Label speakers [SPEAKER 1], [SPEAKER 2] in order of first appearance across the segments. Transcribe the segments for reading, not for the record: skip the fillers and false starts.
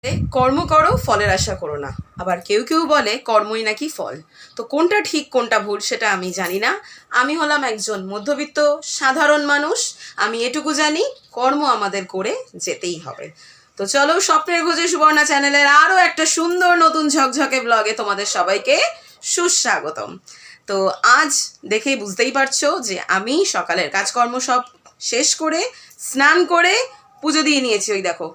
[SPEAKER 1] কর্ম করো, ফলের আশা করো না। আবার কেউ কেউ বলে কর্মই নাকি ফল। তো কোনটা ঠিক কোনটা ভুল সেটা আমি জানি না। আমি হলাম একজন মধ্যবিত্ত সাধারণ মানুষ। আমি এটুকু জানি, কর্ম আমাদের করে যেতেই হবে। তো চলো, স্বপ্নের খোঁজে সুবর্ণা চ্যানেলের আরও একটা সুন্দর নতুন ঝকঝকে ব্লগে তোমাদের সবাইকে সুস্বাগতম। তো আজ দেখেই বুঝতেই পারছো যে আমি সকালের কাজকর্ম সব শেষ করে স্নান করে পুজো দিয়ে নিয়েছি। ওই দেখো,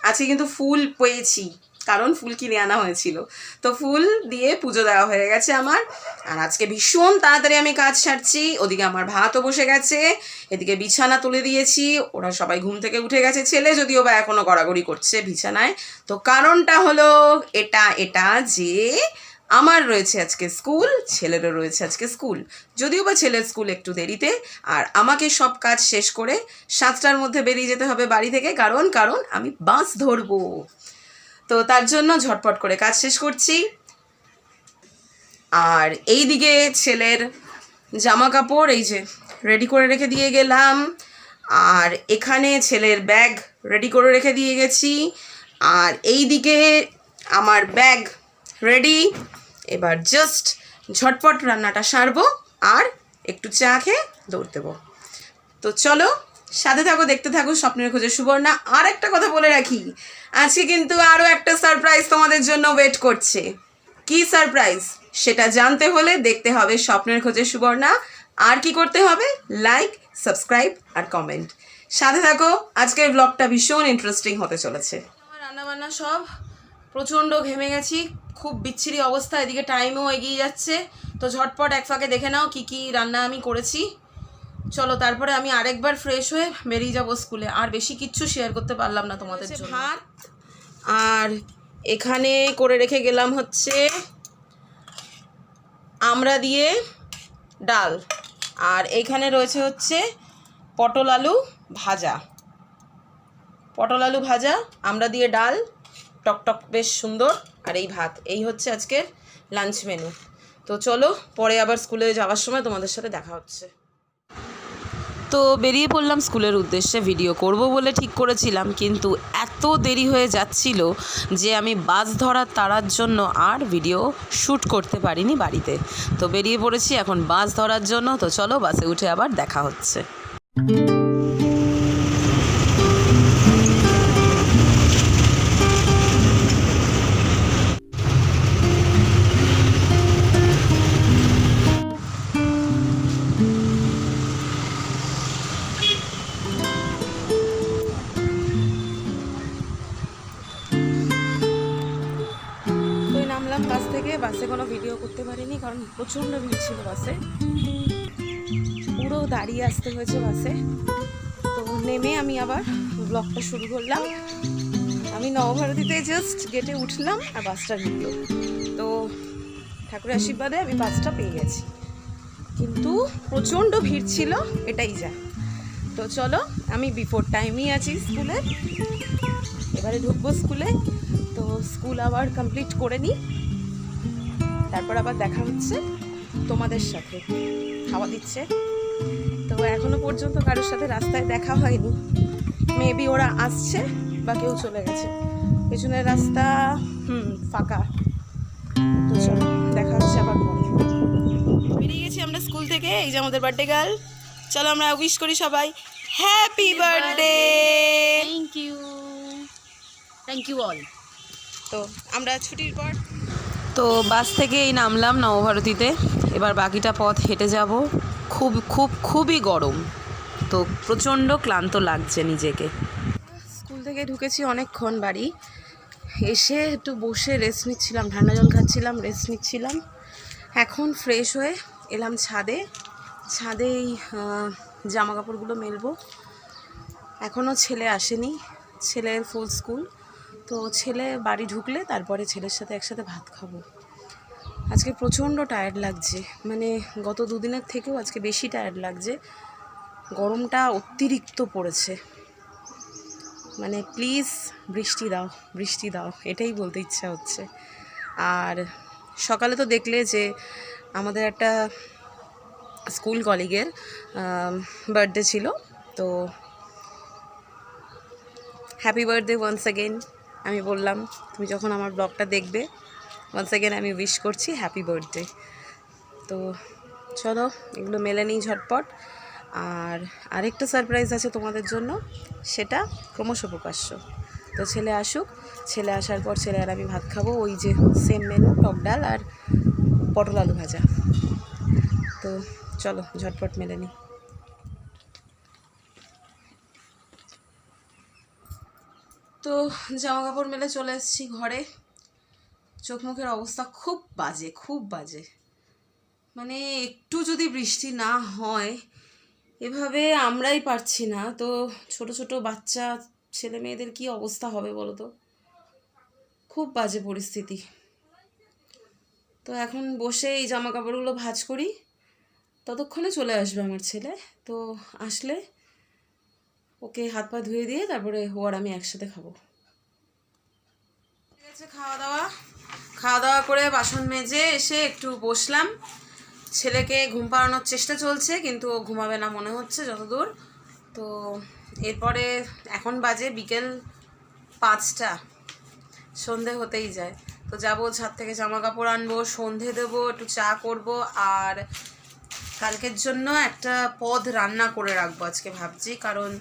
[SPEAKER 1] আজকে কিন্তু ফুল পেয়েছি, কারণ ফুল কিনে আনা হয়েছিল। তো ফুল দিয়ে পুজো দেওয়া হয়ে গেছে আমার। আর আজকে ভীষণ তাড়াতাড়ি আমি কাজ সারছি। ওদিকে আমার ভাতও বসে গেছে, এদিকে বিছানা তুলে দিয়েছি। ওরা সবাই ঘুম থেকে উঠে গেছে, ছেলে যদিও বা এখনও গড়াগড়ি করছে বিছানায়। তো কারণটা হলো এটা যে আমার রয়েছে আজকে স্কুল, ছেলেরও রয়েছে আজকে স্কুল। যদিও বা ছেলের স্কুল একটু দেরিতে, আর আমাকে সব কাজ শেষ করে 7টার মধ্যে বেরিয়ে যেতে হবে বাড়ি থেকে, কারণ আমি বাস ধরবো। তো তার জন্য ঝটপট করে কাজ শেষ করছি। আর এই দিকে ছেলের জামা কাপড় এই যে রেডি করে রেখে দিয়ে গেলাম। আর এখানে ছেলের ব্যাগ রেডি করে রেখে দিয়ে গেছি। আর এই দিকে আমার ব্যাগ রেডি। এবার জাস্ট ঝটপট রান্নাটা সারবো আর একটু চা খেয়ে দৌড় দেবো। তো চলো, সাথে থাকো, দেখতে থাকো স্বপ্নের খোঁজে সুবর্ণা। আর একটা কথা বলে রাখি, আজকে কিন্তু আরও একটা সারপ্রাইজ তোমাদের জন্য ওয়েট করছে। কি সারপ্রাইজ সেটা জানতে হলে দেখতে হবে স্বপ্নের খোঁজে সুবর্ণা। আর কি করতে হবে? লাইক, সাবস্ক্রাইব আর কমেন্ট। সাথে থাকো, আজকের ব্লগটা ভীষণ ইন্টারেস্টিং হতে চলেছে। আমার রান্নাবান্না সব, প্রচণ্ড ঘেমে গেছি, খুব বিচ্ছিরি অবস্থা। এদিকে টাইমও এগিয়ে যাচ্ছে। তো ঝটপট এক ফাঁকে দেখে নাও কি কি রান্না আমি করেছি। চলো, তারপরে আমি আরেকবার ফ্রেশ হয়ে বেরিয়ে যাবো স্কুলে। আর বেশি কিচ্ছু শেয়ার করতে পারলাম না তোমাদের জন্য। ভাত, আর এখানে করে রেখে গেলাম হচ্ছে আমড়া দিয়ে ডাল। আর এইখানে রয়েছে হচ্ছে পটল আলু ভাজা। পটল আলু ভাজা, আমড়া দিয়ে ডাল, টকটক বেশ সুন্দর। আর এই ভাত, এই হচ্ছে আজকের লাঞ্চ মেনু। তো চলো, পরে আবার স্কুলে যাওয়ার সময় তোমাদের সাথে দেখা হচ্ছে। তো বেরিয়ে পড়লাম স্কুলের উদ্দেশ্যে। ভিডিও করব বলে ঠিক করেছিলাম, কিন্তু এত দেরি হয়ে যাচ্ছিল যে আমি বাস ধরার তাড়ার জন্য আর ভিডিও শ্যুট করতে পারিনি বাড়িতে। তো বেরিয়ে পড়েছি এখন বাস ধরার জন্য। তো চলো, বাসে উঠে আবার দেখা হচ্ছে। নামলাম বাস থেকে। বাসে কোনো ভিডিও করতে পারিনি কারণ প্রচণ্ড ভিড় ছিল বাসে, পুরো দাঁড়িয়ে আসতে হয়েছে বাসে। তো নেমে আমি আবার ব্লগটা শুরু করলাম। আমি নবভারতীতে জাস্ট গেটে উঠলাম আর বাসটা ঢুকলো। তো ঠাকুরের আশীর্বাদে আমি বাসটা পেয়ে গেছি, কিন্তু প্রচণ্ড ভিড় ছিল, এটাই যা। তো চলো, আমি বিফোর টাইমই আছি স্কুলে, এবারে ঢুকবো স্কুলে। তো স্কুল আবার কমপ্লিট করে নিই, তারপর আবার দেখা হচ্ছে তোমাদের সাথে। খাওয়া দিচ্ছে, তো এখনো পর্যন্ত কারোর সাথে রাস্তায় দেখা হয়নি। মেবি ওরা আসছে বা কেউ চলে গেছে। পেছনের রাস্তা ফাঁকা। তো চলো, দেখা হচ্ছে আবার পরে। বেরিয়ে গেছি আমরা স্কুল থেকে। এই যে আমাদের বার্থডে গার্ল। চলো আমরা উইশ করি সবাই, happy birthday.
[SPEAKER 2] Thank you, thank you all.
[SPEAKER 1] তো আমরা ছুটির পর তো বাস থেকে এই নামলাম নবভারতীতে। এবার বাকিটা পথ হেঁটে যাব। খুবই গরম, তো প্রচণ্ড ক্লান্ত লাগছে নিজেকে। স্কুল থেকে ঢুকেছি অনেকক্ষণ, বাড়ি এসে একটু বসে রেস্ট নিচ্ছিলাম, ঠান্ডা জল খাচ্ছিলাম, রেস্ট নিচ্ছিলাম। এখন ফ্রেশ হয়ে এলাম ছাদেই জামা কাপড়গুলো মেলবো। এখনও ছেলে আসেনি, ছেলের ফুল স্কুল। তো ছেলে বাড়ি ঢুকলে তারপরে ছেলের সাথে একসাথে ভাত খাবো। আজকে প্রচণ্ড টায়ার্ড লাগছে, মানে গত দুদিনের থেকেও আজকে বেশি টায়ার্ড লাগছে। গরমটা অতিরিক্ত পড়েছে, মানে প্লিজ বৃষ্টি দাও, এটাই বলতে ইচ্ছা হচ্ছে। আর সকালে তো দেখলে যে আমাদের একটা স্কুল কলিগের বার্থডে ছিল। তো হ্যাপি বার্থডে ওয়ান্স অ্যাগেন। আমি বললাম তুমি যখন আমার ব্লগটা দেখবে ওয়ান্স অ্যাগেন আমি উইশ করছি হ্যাপি বার্থডে। তো চলো এগুলো মেলে নিই ঝটপট। আর আরেকটা সারপ্রাইজ আছে তোমাদের জন্য, সেটা ক্রমশ প্রকাশ্য। তো ছেলে আসুক, ছেলে আসার পর ছেলে আর আমি ভাত খাবো, ওই যে সেম মেনু, টক ডাল আর পটল আলু ভাজা। তো চলো ঝটপট মেলে নিই। তো জামা কাপড় মেলে চলে এসেছি ঘরে। চোখ মুখের অবস্থা খুব বাজে, খুব বাজে। মানে একটু যদি বৃষ্টি না হয়, এভাবে আমরাই পারছি না, তো ছোট ছোট বাচ্চা ছেলে মেয়েদের কি অবস্থা হবে বলো তো। খুব বাজে পরিস্থিতি। তো এখন বসে এই জামা কাপড়গুলো ভাঁজ করি, ততক্ষণে চলে আসবে আমার ছেলে। তো আসলে ওকে হাত পা ধুয়ে দিয়ে তারপরে ও আর আমি একসাথে খাবো। ঠিক আছে, খাওয়া দাওয়া করে বাসন মেজে এসে একটু বসলাম। ছেলেকে ঘুম পাড়ানোর চেষ্টা চলছে, কিন্তু ও ঘুমাবে না মনে হচ্ছে যতদূর। তো এরপরে এখন বাজে বিকেল 5টা, সন্ধে হতেই যায়। তো যাবো ছাদ থেকে জামা কাপড় আনবো, সন্ধে দেবো, একটু চা করব, আর কালকের জন্য একটা পদ রান্না করে রাখবো আজকে ভাবছি। কারণ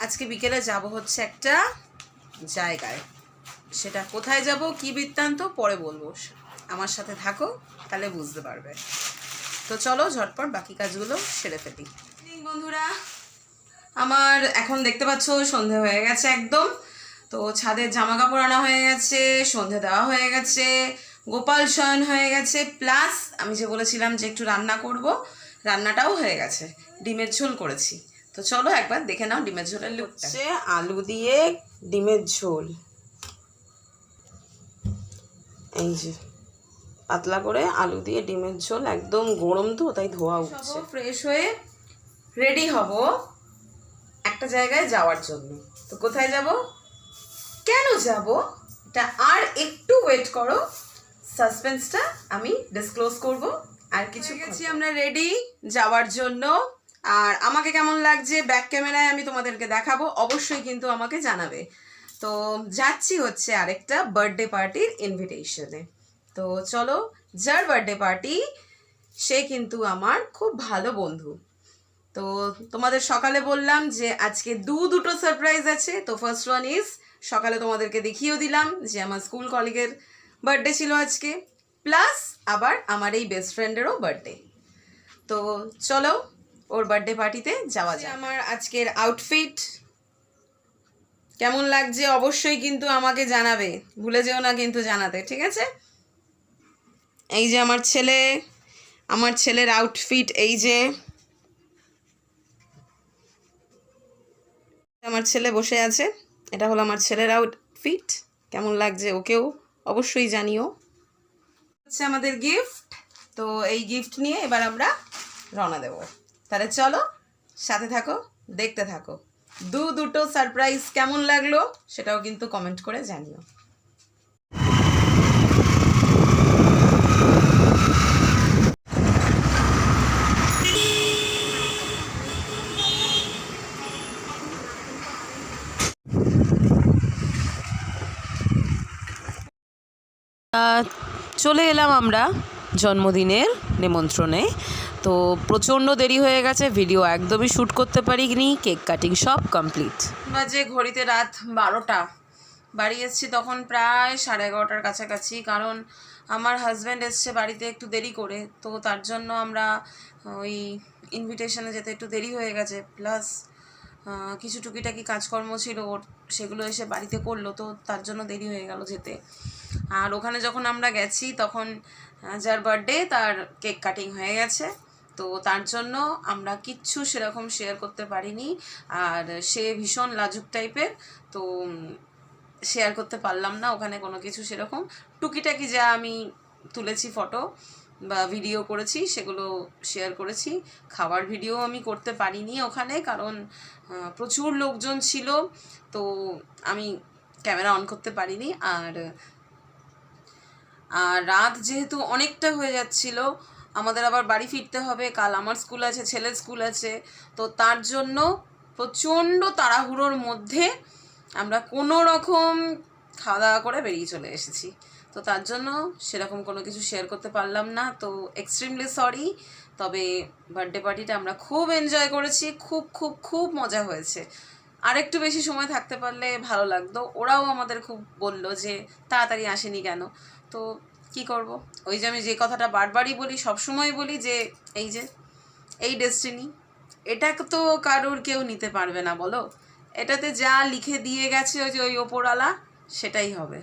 [SPEAKER 1] আজকে বিকেলে যাব হচ্ছে একটা জায়গায়, সেটা কোথায় যাব কি বৃত্তান্ত পরে বলবো, আমার সাথে থাকো তাহলে বুঝতে পারবে। তো চলো ঝটপট বাকি কাজগুলো সেরে ফেলি। বন্ধুরা, আমার এখন দেখতে পাচ্ছ সন্ধে হয়ে গেছে একদম। তো ছাদের জামা কাপড় আনা হয়ে গেছে, সন্ধে দেওয়া হয়ে গেছে, গোপাল শয়ন হয়ে গেছে, প্লাস আমি যে বলেছিলাম যে একটু রান্না করব, রান্নাটাও হয়ে গেছে। ডিমের ঝোল করেছি। তো চলো একবার দেখে নাও ডিমের ঝোলের লুকটা। আলু দিয়ে ডিমের ঝোল, এই যে পাতলা করে আলু দিয়ে ডিমের ঝোল, একদম গরম তো তাই ধোয়া উঠছে। ফ্রেশ হয়ে রেডি হব একটা জায়গায় যাওয়ার জন্য। তো কোথায় যাব, কেন যাব, এটা আর একটু ওয়েট করো, সাসপেন্সটা আমি ডিসক্লোজ করব। আর কিছু গেছি আমরা রেডি যাওয়ার জন্য। আর আমাকে কেমন লাগছে ব্যাক ক্যামেরায় আমি তোমাদেরকে দেখাবো, অবশ্যই কিন্তু আমাকে জানাবে। তো যাচ্ছি হচ্ছে আরেকটা বার্থডে পার্টির ইনভিটেশনে। তো চলো, যার বার্থডে পার্টি সে কিন্তু আমার খুব ভালো বন্ধু। তো তোমাদের সকালে বললাম যে আজকে দুটো সারপ্রাইজ আছে। তো ফার্স্ট ওয়ান ইজ, সকালে তোমাদেরকে দেখিয়েও দিলাম যে আমার স্কুল কলিগের বার্থডে ছিল আজকে, প্লাস আবার আমার এই বেস্ট ফ্রেন্ডেরও বার্থডে। তো চলো ওর বার্থডে পার্টিতে যাওয়া যায়। আমার আজকের আউটফিট কেমন লাগছে অবশ্যই কিন্তু আমাকে জানাবে, ভুলে যেও না কিন্তু জানাতে, ঠিক আছে। এই যে আমার ছেলের আউটফিট, এই যে আমার ছেলে বসে আছে, এটা হলো আমার ছেলের আউটফিট। কেমন লাগছে ওকেও অবশ্যই জানিও। হচ্ছে আমাদের গিফট। তো এই গিফট নিয়ে এবার আমরা রওনা দেব। তাহলে চলো সাথে থাকো, দেখতে থাকো। দুটো সারপ্রাইজ কেমন লাগলো সেটাও কিন্তু কমেন্ট করে জানিও। চলে এলাম আমরা জন্মদিনের নিমন্ত্রণে। তো প্রচণ্ড দেরি হয়ে গেছে, ভিডিও একদমই শ্যুট করতে পারিনি, কেক কাটিং সব কমপ্লিট। বাজে ঘড়িতে রাত 12টা, বাড়ি এসেছি তখন প্রায় 11:30টার কাছাকাছি। কারণ আমার হাজব্যান্ড এসছে বাড়িতে একটু দেরি করে, তো তার জন্য আমরা ওই ইনভিটেশনে যেতে একটু দেরি হয়ে গেছে। প্লাস কিছু টুকিটাকি কাজকর্ম ছিল ওর, সেগুলো এসে বাড়িতে করলো, তো তার জন্য দেরি হয়ে গেল যেতে। আর ওখানে যখন আমরা গেছি তখন যার বার্থডে তার কেক কাটিং হয়ে গেছে, তো তার জন্য আমরা কিচ্ছু সেরকম শেয়ার করতে পারিনি। আর সে ভীষণ লাজুক টাইপের, তো শেয়ার করতে পারলাম না ওখানে কোনো কিছু সেরকম। টুকিটাকি যা আমি তুলেছি ফটো বা ভিডিও করেছি সেগুলো শেয়ার করেছি। খাওয়ার ভিডিও আমি করতে পারিনি ওখানে, কারণ প্রচুর লোকজন ছিল, তো আমি ক্যামেরা অন করতে পারিনি। আর রাত যেহেতু অনেকটা হয়ে যাচ্ছিল, আমাদের আবার বাড়ি ফিরতে হবে, কাল আমার স্কুল আছে, ছেলের স্কুল আছে, তো তার জন্য প্রচণ্ড তাড়াহুড়োর মধ্যে আমরা কোনো রকম খাওয়া দাওয়া করে বেরিয়ে চলে এসেছি। তো তার জন্য সেরকম কোনো কিছু শেয়ার করতে পারলাম না, তো এক্সট্রিমলি সরি। তবে বার্থডে পার্টিটা আমরা খুব এনজয় করেছি, খুব খুব খুব মজা হয়েছে। আর একটু বেশি সময় থাকতে পারলে ভালো লাগতো। ওরাও আমাদের খুব বলল যে তাড়াতাড়ি আসেনি কেন। তো কি করব, ওই যে আমি যে কথাটা বারবারই বলি, সবসময় বলি যে এই ডেস্টিনি, এটা তো কারোর কেউ নিতে পারবে না বলো। এটাতে যা লিখে দিয়ে গেছে ওই ওপরওয়ালা, সেটাই হবে।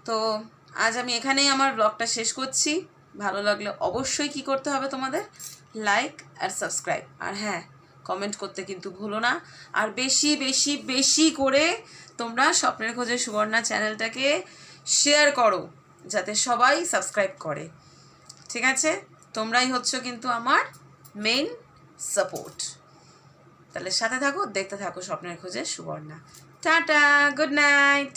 [SPEAKER 1] তো আজ আমি এখানেই আমার ব্লগটা শেষ করছি। ভালো লাগলে অবশ্যই কি করতে হবে তোমাদের, লাইক আর সাবস্ক্রাইব, আর হ্যাঁ, কমেন্ট করতে কিন্তু ভুলো না। আর বেশি বেশি বেশি করে তোমরা স্বপ্নের খোঁজে সুবর্ণা চ্যানেলটাকে শেয়ার করো, যাতে সবাই সাবস্ক্রাইব করে। ঠিক আছে, তোমরাই হচ্ছে কিন্তু আমার মেইন সাপোর্ট। তাহলে সাথে থাকো, দেখতে থাকো স্বপ্নের খোঁজে সুবর্ণা। Tata, good night.